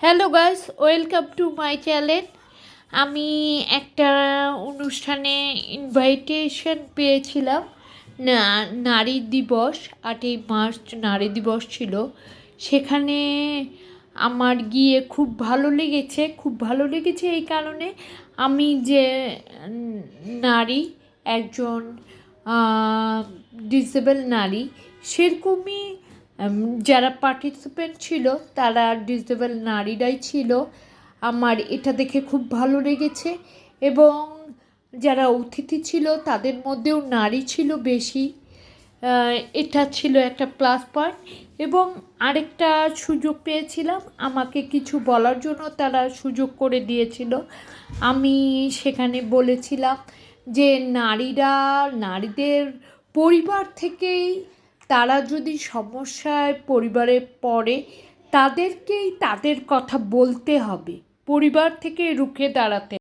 Hello guys, welcome to my channel. আমি একটা অনুষ্ঠানে ইনভাইটেশন পেয়েছিলাম। নারী দিবস, 8ই মার্চ নারী দিবস ছিল। সেখানে আমার গিয়ে খুব ভালো লেগেছে। এই কারণে আমি যে নারী, একজন ডিসেবল নারী, সেরকমই যারা পার্টিসিপেন্ট ছিল তারা ডিসেবল নারীরাই ছিল। আমার এটা দেখে খুব ভালো লেগেছে এবং যারা অতিথি ছিল তাদের মধ্যেও নারী ছিল বেশি। এটা ছিল একটা প্লাস পয়েন্ট। এবং আরেকটা সুযোগ পেয়েছিলাম, আমাকে কিছু বলার জন্য তারা সুযোগ করে দিয়েছিল। আমি সেখানে বলেছিলাম যে নারীদের পরিবার থেকেই, তারা যদি সমস্যায় পরিবারে পড়ে তাদেরকেই তাদের কথা বলতে হবে, পরিবার থেকে রুখে দাঁড়াতে।